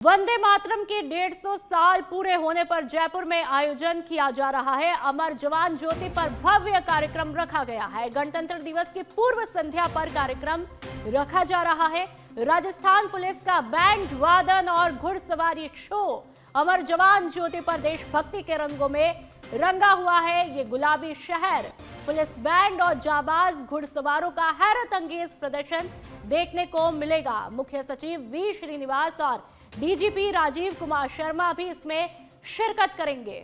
वंदे मातरम के 150 साल पूरे होने पर जयपुर में आयोजन किया जा रहा है। अमर जवान ज्योति पर भव्य कार्यक्रम रखा गया है। गणतंत्र दिवस की पूर्व संध्या पर कार्यक्रम रखा जा रहा है। राजस्थान पुलिस का बैंड वादन और घुड़सवारी शो अमर जवान ज्योति पर देशभक्ति के रंगों में रंगा हुआ है। ये गुलाबी शहर पुलिस बैंड और जाबाज घुड़सवारों का हैरत अंगेज प्रदर्शन देखने को मिलेगा। मुख्य सचिव वी श्रीनिवास और डीजीपी राजीव कुमार शर्मा भी इसमें शिरकत करेंगे।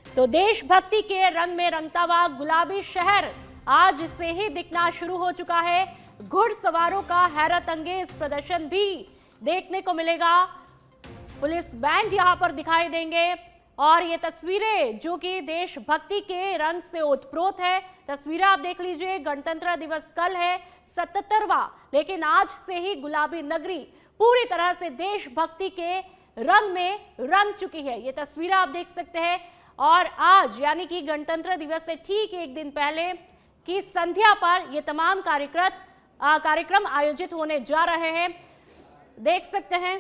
तो देशभक्ति के रंग में रंगता हुआ गुलाबी शहर आज से ही दिखना शुरू हो चुका है। घुड़सवारों का हैरत अंगेज प्रदर्शन भी देखने को मिलेगा। पुलिस बैंड यहां पर दिखाई देंगे और ये तस्वीरें जो कि देशभक्ति के रंग से ओतप्रोत है। तस्वीरें आप देख लीजिए। गणतंत्र दिवस कल है 77वां, लेकिन आज से ही गुलाबी नगरी पूरी तरह से देशभक्ति के रंग में रंग चुकी है। ये तस्वीरें आप देख सकते हैं। और आज यानी कि गणतंत्र दिवस से ठीक एक दिन पहले की संध्या पर ये तमाम कार्यक्रम आयोजित होने जा रहे हैं, देख सकते हैं।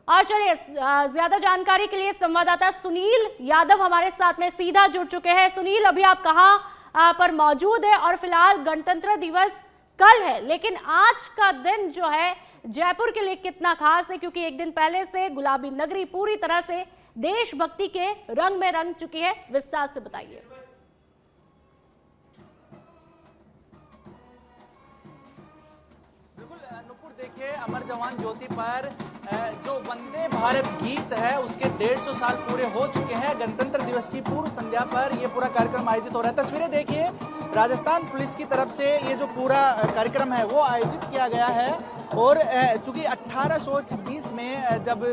और चलिए ज्यादा जानकारी के लिए संवाददाता सुनील यादव हमारे साथ में सीधा जुड़ चुके हैं। सुनील, अभी आप कहां पर मौजूद है? और फिलहाल गणतंत्र दिवस कल है, लेकिन आज का दिन जो है जयपुर के लिए कितना खास है, क्योंकि एक दिन पहले से गुलाबी नगरी पूरी तरह से देशभक्ति के रंग में रंग चुकी है। विस्तार से बताइए। बिल्कुल नुपुर, देखिए अमर जवान ज्योति पर जो वंदे भारत गीत है उसके 150 साल पूरे हो चुके हैं। गणतंत्र दिवस की पूर्व संध्या पर यह पूरा कार्यक्रम आयोजित हो रहा है। तस्वीरें देखिए, राजस्थान पुलिस की तरफ से ये जो पूरा कार्यक्रम है वो आयोजित किया गया है। और चूंकि 1826 में जब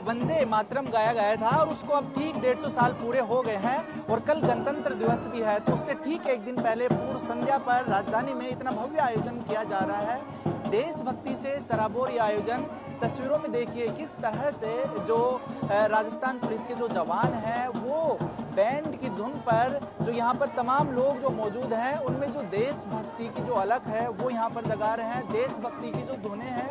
वंदे मातरम गाया गया था और उसको अब ठीक 150 साल पूरे हो गए हैं और कल गणतंत्र दिवस भी है, तो उससे ठीक एक दिन पहले पूर्व संध्या पर राजधानी में इतना भव्य आयोजन किया जा रहा है। देशभक्ति से सराबोर ये आयोजन। तस्वीरों में देखिए किस तरह से जो राजस्थान पुलिस के जो जवान हैं वो बैंड की धुन पर, जो यहाँ पर तमाम लोग जो मौजूद हैं उनमें जो देशभक्ति की जो अलख है वो यहाँ पर जगा रहे हैं। देशभक्ति की जो धुनें हैं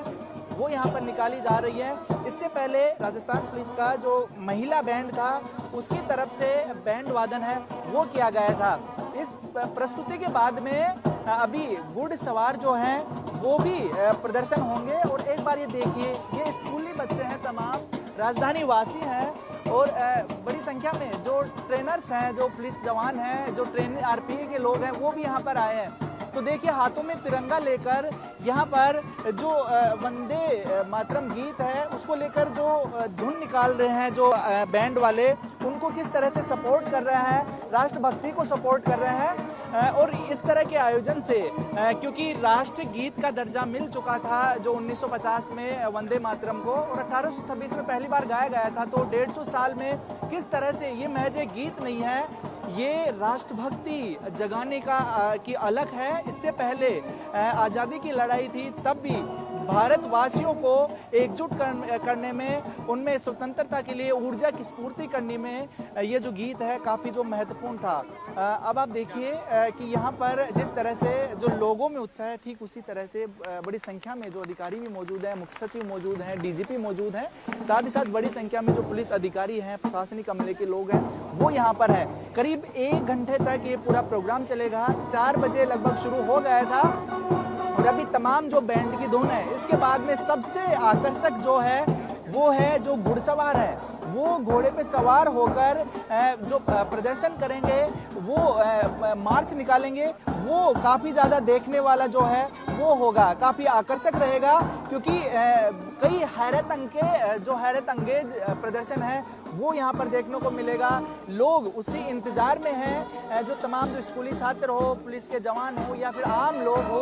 वो यहाँ पर निकाली जा रही है। इससे पहले राजस्थान पुलिस का जो महिला बैंड था उसकी तरफ से बैंड वादन है वो किया गया था। इस प्रस्तुति के बाद में अभी घुड़सवार जो हैं वो भी प्रदर्शन होंगे। और एक बार ये देखिए, ये स्कूली बच्चे हैं, तमाम राजधानी वासी हैं और बड़ी संख्या में जो ट्रेनर्स हैं, जो पुलिस जवान हैं, जो ट्रेनिंग आरपीए के लोग हैं वो भी यहाँ पर आए हैं। तो देखिए हाथों में तिरंगा लेकर यहाँ पर जो वंदे मातरम गीत है उसको लेकर जो धुन निकाल रहे हैं, जो बैंड वाले उनको किस तरह से सपोर्ट कर रहे हैं, राष्ट्रभक्ति को सपोर्ट कर रहे हैं। और इस तरह के आयोजन से क्योंकि राष्ट्र गीत का दर्जा मिल चुका था जो 1950 में वंदे मातरम को, और 1826 में पहली बार गाया गया था, तो 150 साल में किस तरह से ये महज एक गीत नहीं है, ये राष्ट्रभक्ति जगाने का की अलख है। इससे पहले आज़ादी की लड़ाई थी, तब भी भारतवासियों को एकजुट करने में, उनमें स्वतंत्रता के लिए ऊर्जा की स्फूर्ति करने में ये जो गीत है काफ़ी जो महत्वपूर्ण था। अब आप देखिए कि यहाँ पर जिस तरह से जो लोगों में उत्साह है, ठीक उसी तरह से बड़ी संख्या में जो अधिकारी भी मौजूद हैं, मुख्य सचिव मौजूद हैं, डीजीपी मौजूद हैं, साथ ही साथ बड़ी संख्या में जो पुलिस अधिकारी हैं, प्रशासनिक अमले के लोग हैं वो यहाँ पर हैं। करीब 1 घंटे तक ये पूरा प्रोग्राम चलेगा। 4 बजे लगभग शुरू हो गया था और अभी तमाम जो बैंड की धुन है, इसके बाद में सबसे आकर्षक जो है वो है जो घुड़सवार है, वो घोड़े पे सवार होकर जो प्रदर्शन करेंगे, वो मार्च निकालेंगे, वो काफ़ी ज़्यादा देखने वाला जो है वो होगा, काफ़ी आकर्षक रहेगा। क्योंकि कई हैरत अंगेज प्रदर्शन है वो यहाँ पर देखने को मिलेगा। लोग उसी इंतजार में हैं, जो तमाम जो स्कूली छात्र हो, पुलिस के जवान हो या फिर आम लोग हो,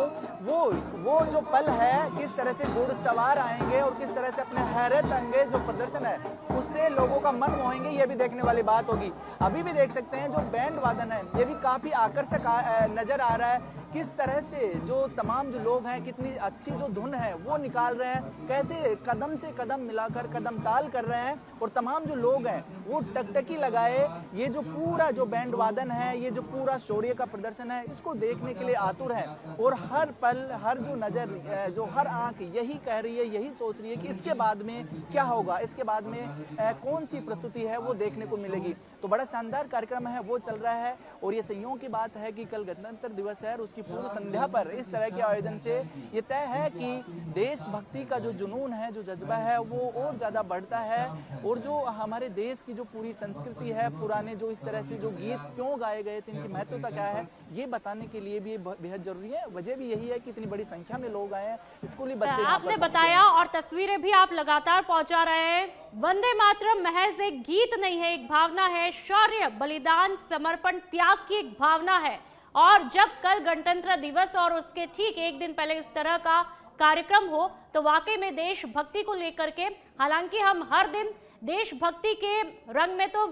वो जो पल है किस तरह से घुड़सवार आएंगे और किस तरह से अपने हैरत अंगेज जो प्रदर्शन है उससे लोगों का मन मोहेंगे, ये भी देखने वाली बात होगी। अभी भी देख सकते हैं जो बैंड वादन है ये भी काफ़ी आकर्षक नज़र आ रहा है। किस तरह से जो तमाम जो लोग हैं कितनी अच्छी जो धुन है वो निकाल रहे हैं, कैसे कदम से कदम मिलाकर कदम ताल कर रहे हैं और तमाम जो लोग हैं वो टकटकी लगाए ये जो पूरा जो बैंड वादन है, ये जो पूरा शौर्य का प्रदर्शन है, इसको देखने के लिए आतुर है। और हर पल हर जो नज़र जो हर आंख यही कह रही है, यही सोच रही है कि इसके बाद में क्या होगा, इसके बाद में कौन सी प्रस्तुति है वो देखने को मिलेगी। तो बड़ा शानदार कार्यक्रम है वो चल रहा है और ये संयोग की बात है कि कल गणतंत्र दिवस है और उसकी पूर्व संध्या पर इस तरह के आयोजन से ये तय है कि देशभक्ति का जो जुनून है, जो जज्बा है वो और ज़्यादा बढ़ता है और जो हमारे देश की जो पूरी संस्कृति है, पुराने जो इस तरह से जो गीत क्यों गाए गए थे, इनकी महत्वता क्या है, ये बताने के लिए भी बेहद जरूरी है। वजह भी यही है कि इतनी बड़ी संख्या में लोग आए हैं, स्कूली बच्चे आपने बताया और तस्वीरें भी आप लगातार पहुंचा रहे हैं। वंदे मातरम महज एक गीत नहीं है, एक भावना है, शौर्य, बलिदान, समर्पण, त्याग की एक भावना है। और जब कल गणतंत्र दिवस और उसके ठीक एक दिन पहले इस तरह का कार्यक्रम हो तो वाकई में देशभक्ति को लेकर के, हालांकि हम हर दिन देशभक्ति के रंग में तो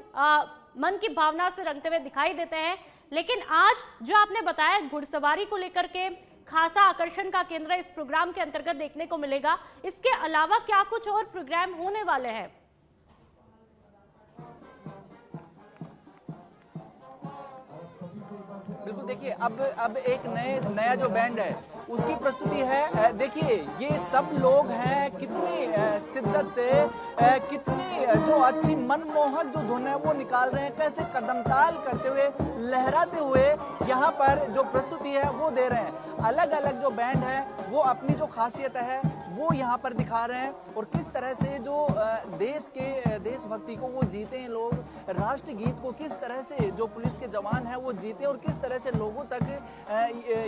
मन की भावना से रंगते हुए दिखाई देते हैं, लेकिन आज जो आपने बताया घुड़सवारी को लेकर के खासा आकर्षण का केंद्र इस प्रोग्राम के अंतर्गत देखने को मिलेगा। इसके अलावा क्या कुछ और प्रोग्राम होने वाले हैं? बिल्कुल, देखिए अब एक नया जो बैंड है उसकी प्रस्तुति है। देखिए ये सब लोग हैं कितनी शिद्दत से, कितनी जो अच्छी मनमोहक जो धुन है वो निकाल रहे हैं, कैसे कदमताल करते हुए, लहराते हुए यहाँ पर जो प्रस्तुति है वो दे रहे हैं। अलग अलग जो बैंड है वो अपनी जो खासियत है वो यहाँ पर दिखा रहे हैं और किस तरह से जो देशभक्ति को वो जीते हैं लोग, राष्ट्र गीत को किस तरह से जो पुलिस के जवान हैं वो जीते और किस तरह से लोगों तक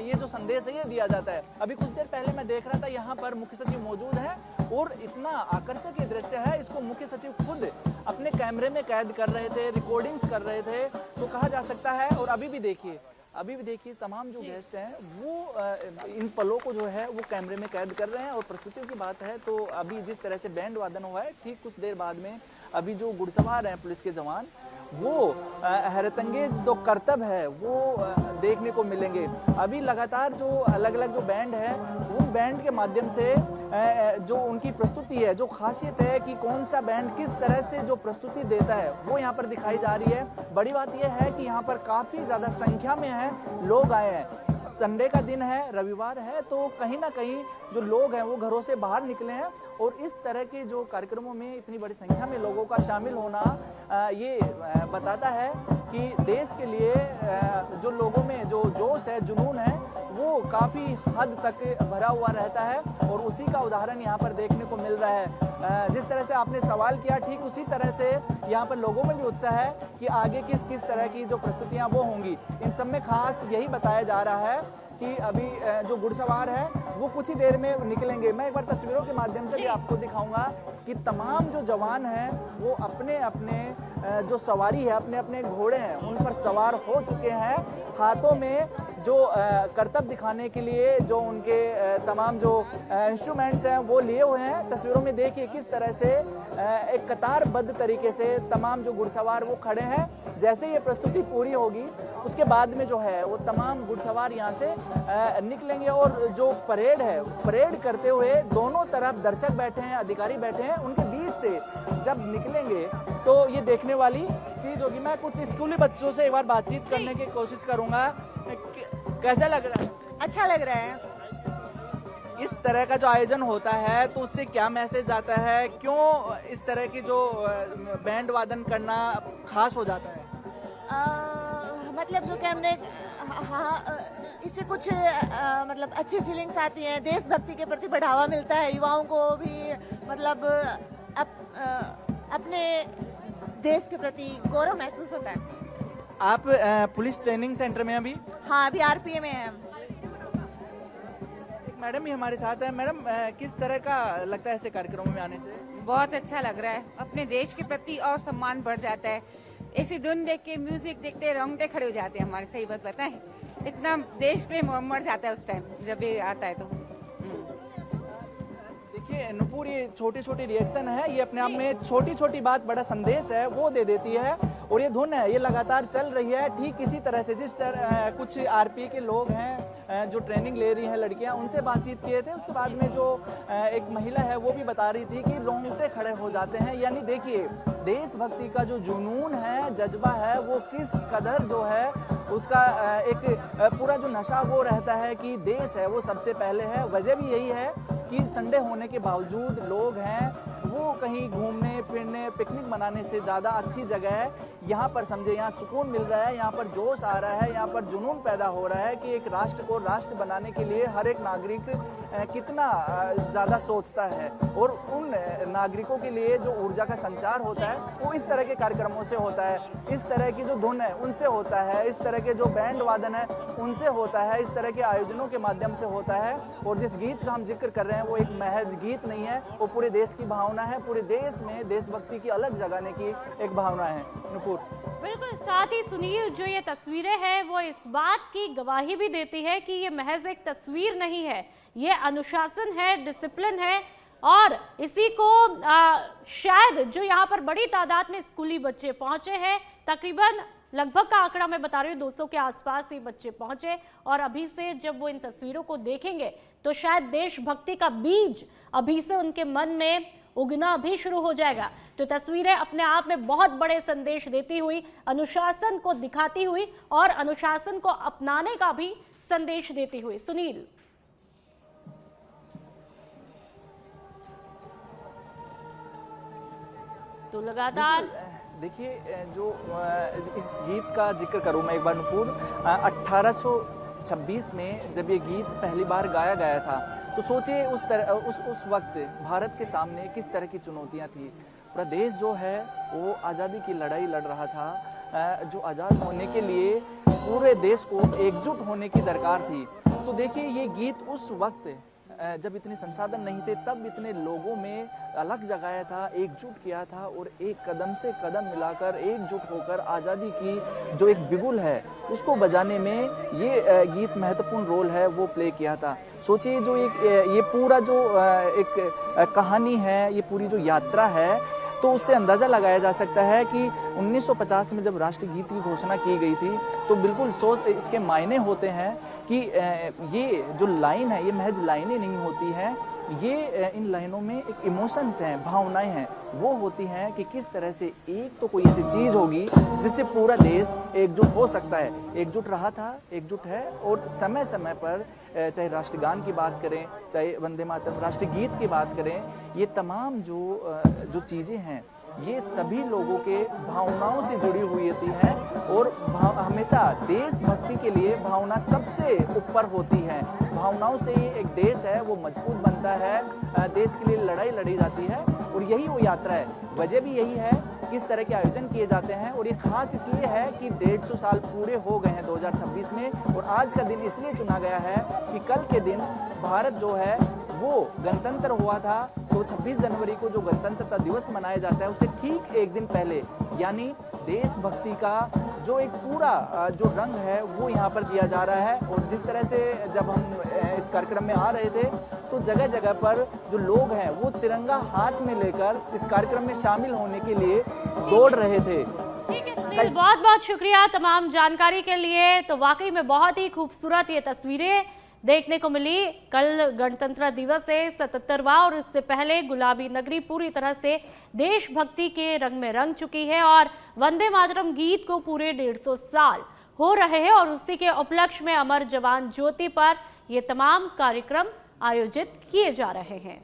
ये जो संदेश है ये दिया जाता है। अभी कुछ देर पहले मैं देख रहा था यहाँ पर मुख्य सचिव मौजूद है और इतना आकर्षक ये दृश्य है, इसको मुख्य सचिव खुद अपने कैमरे में कैद कर रहे थे, रिकॉर्डिंग्स कर रहे थे तो कहा जा सकता है। और अभी भी देखिए तमाम जो गेस्ट हैं वो इन पलों को जो है वो कैमरे में कैद कर रहे हैं। और प्रस्तुतियों की बात है तो अभी जिस तरह से बैंड वादन हुआ है, ठीक कुछ देर बाद में अभी जो घुड़सवार हैं पुलिस के जवान वो हैरतअंगेज जो करतब है वो देखने को मिलेंगे। अभी लगातार जो अलग अलग जो बैंड है उन बैंड के माध्यम से जो उनकी प्रस्तुति है, जो खासियत है कि कौन सा बैंड किस तरह से जो प्रस्तुति देता है वो यहाँ पर दिखाई जा रही है। बड़ी बात यह है कि यहाँ पर काफ़ी ज़्यादा संख्या में है लोग आए हैं। संडे का दिन है, रविवार है, तो कहीं ना कहीं जो लोग हैं वो घरों से बाहर निकले हैं और इस तरह के जो कार्यक्रमों में इतनी बड़ी संख्या में लोगों का शामिल होना ये बताता है कि देश के लिए जो लोगों में जो जोश है, जुनून है वो काफ़ी हद तक भरा हुआ रहता है और उसी का उदाहरण यहाँ पर देखने को मिल रहा है। जिस तरह से आपने सवाल किया ठीक उसी तरह से यहाँ पर लोगों में भी उत्साह है कि आगे किस किस तरह की जो प्रस्तुतियाँ वो होंगी। इन सब में खास यही बताया जा रहा है कि अभी जो घुड़सवार है वो कुछ ही देर में निकलेंगे। मैं एक बार तस्वीरों के माध्यम से भी आपको दिखाऊंगा कि तमाम जो जवान हैं वो अपने अपने जो सवारी है, अपने अपने घोड़े हैं उन पर सवार हो चुके हैं। हाथों में जो करतब दिखाने के लिए जो उनके तमाम जो इंस्ट्रूमेंट्स हैं वो लिए हुए हैं। तस्वीरों में देखिए किस तरह से एक कतारबद्ध तरीके से तमाम जो घुड़सवार वो खड़े हैं। जैसे ये प्रस्तुति पूरी होगी उसके बाद में जो है वो तमाम घुड़सवार यहाँ से निकलेंगे और जो परेड है, परेड करते हुए दोनों तरफ दर्शक बैठे हैं, अधिकारी बैठे हैं, उनके बीच से जब निकलेंगे तो ये देखने वाली चीज होगी। मैं कुछ स्कूली बच्चों से एक बार बातचीत करने की कोशिश करूंगा। कैसा लग रहा है? अच्छा लग रहा है। इस तरह का जो आयोजन होता है तो उससे क्या मैसेज आता है, क्यों इस तरह की जो बैंड वादन करना खास हो जाता है? मतलब जो कि हमने इससे कुछ मतलब अच्छी फीलिंग्स आती हैं, देशभक्ति के प्रति बढ़ावा मिलता है, युवाओं को भी मतलब अपने देश के प्रति गौरव महसूस होता है। आप पुलिस ट्रेनिंग सेंटर में अभी? हाँ, अभी आरपीए में है। मैडम भी हमारे साथ है। मैडम किस तरह का लगता है ऐसे कार्यक्रमों में आने से? बहुत अच्छा लग रहा है, अपने देश के प्रति और सम्मान बढ़ जाता है। ऐसी धुन देख के, म्यूजिक देखते रोंगटे खड़े हो जाते हैं हमारे। सही बात पता है, इतना देश प्रेम मर जाता है उस टाइम जब ये आता है। तो देखिए नुपुर, ये छोटी छोटी रिएक्शन है, ये अपने आप में छोटी छोटी बात बड़ा संदेश है वो दे देती है। और ये धुन है ये लगातार चल रही है ठीक इसी तरह से जिस तरह कुछ आरपी के लोग हैं जो ट्रेनिंग ले रही हैं लड़कियां, उनसे बातचीत किए थे। उसके बाद में जो एक महिला है वो भी बता रही थी कि रोंगटे खड़े हो जाते हैं। यानी देखिए, देशभक्ति का जो जुनून है, जज्बा है, वो किस कदर जो है उसका एक पूरा जो नशा वो रहता है कि देश है वो सबसे पहले है। वजह भी यही है कि संडे होने के बावजूद लोग हैं वो कहीं घूमने फिरने पिकनिक मनाने से ज़्यादा अच्छी जगह है यहाँ पर, समझे, यहाँ सुकून मिल रहा है, यहाँ पर जोश आ रहा है, यहाँ पर जुनून पैदा हो रहा है कि एक राष्ट्र को राष्ट्र बनाने के लिए हर एक नागरिक कितना ज़्यादा सोचता है। और उन नागरिकों के लिए जो ऊर्जा का संचार होता है वो इस तरह के कार्यक्रमों से होता है, इस तरह की जो धुन है उनसे होता है, इस तरह के जो बैंड वादन है उनसे होता है, इस तरह के आयोजनों के माध्यम से होता है। और जिस गीत का हम जिक्र कर रहे हैं वो एक महज गीत नहीं है, वो पूरे देश की भावना है, पूरे देश में देशभक्ति की अलग जगाने की एक भावना है। नुपुर, बिल्कुल, साथ ही सुनील, जो ये तस्वीरें हैं वो इस बात की गवाही भी देती है कि ये महज एक तस्वीर नहीं है, ये अनुशासन है, डिसिप्लिन है। और इसी को शायद जो यहाँ पर बड़ी तादाद में स्कूली बच्चे पहुंचे हैं, तकरीबन लगभग का आंकड़ा मैं बता रही हूँ 200 के आसपास ये बच्चे पहुंचे, और अभी से जब वो इन तस्वीरों को देखेंगे तो शायद देशभक्ति का बीज अभी से उनके मन में उगना भी शुरू हो जाएगा। तो तस्वीरें अपने आप में बहुत बड़े संदेश देती हुई, अनुशासन को दिखाती हुई और अनुशासन को अपनाने का भी संदेश देती हुई। सुनील, तो लगातार देखिए, जो इस गीत का जिक्र करूं मैं एक बार नुपुर, 1826 में जब ये गीत पहली बार गाया गया था तो सोचिए उस वक्त भारत के सामने किस तरह की चुनौतियां थी। पूरा देश जो है वो आज़ादी की लड़ाई लड़ रहा था, जो आज़ाद होने के लिए पूरे देश को एकजुट होने की दरकार थी। तो देखिए, ये गीत उस वक्त जब इतने संसाधन नहीं थे तब इतने लोगों में अलग जगाया था, एकजुट किया था, और एक कदम से कदम मिलाकर एकजुट होकर आज़ादी की जो एक बिगुल है उसको बजाने में ये गीत महत्वपूर्ण रोल है वो प्ले किया था। सोचिए, जो ये पूरा जो एक कहानी है, ये पूरी जो यात्रा है, तो उससे अंदाज़ा लगाया जा सकता है कि 1950 में जब राष्ट्रगीत की घोषणा की गई थी तो बिल्कुल सोच इसके मायने होते हैं कि ये जो लाइन है ये महज लाइनें नहीं होती हैं, ये इन लाइनों में एक इमोशंस हैं, भावनाएं हैं, वो होती हैं कि किस तरह से एक तो कोई ऐसी चीज़ होगी जिससे पूरा देश एकजुट हो सकता है। एकजुट रहा था, एकजुट है, और समय समय पर चाहे राष्ट्रगान की बात करें, चाहे वंदे मातरम राष्ट्रगीत की बात करें, ये तमाम जो चीज़ें हैं ये सभी लोगों के भावनाओं से जुड़ी हुई होती हैं, और हमेशा देशभक्ति के लिए भावना सबसे ऊपर होती है। भावनाओं से ही एक देश है वो मजबूत बनता है, देश के लिए लड़ाई लड़ी जाती है, और यही वो यात्रा है। वजह भी यही है किस तरह के आयोजन किए जाते हैं, और ये खास इसलिए है कि 150 साल पूरे हो गए हैं 2026 में, और आज का दिन इसलिए चुना गया है कि कल के दिन भारत जो है वो गणतंत्र हुआ था। तो 26 जनवरी को जो गणतंत्रता दिवस मनाया जाता है उससे ठीक एक दिन पहले, यानी देशभक्ति का जो एक पूरा जो रंग है वो यहाँ पर दिया जा रहा है। और जिस तरह से जब हम इस कार्यक्रम में आ रहे थे तो जगह जगह पर जो लोग हैं वो तिरंगा हाथ में लेकर इस कार्यक्रम में शामिल होने के लिए दौड़ रहे थे। बहुत बहुत शुक्रिया तमाम जानकारी के लिए। तो वाकई में बहुत ही खूबसूरत ये तस्वीरें देखने को मिली। कल गणतंत्र दिवस है 77वां, और इससे पहले गुलाबी नगरी पूरी तरह से देशभक्ति के रंग में रंग चुकी है, और वंदे मातरम गीत को पूरे 150 साल हो रहे हैं, और उसी के उपलक्ष्य में अमर जवान ज्योति पर ये तमाम कार्यक्रम आयोजित किए जा रहे हैं।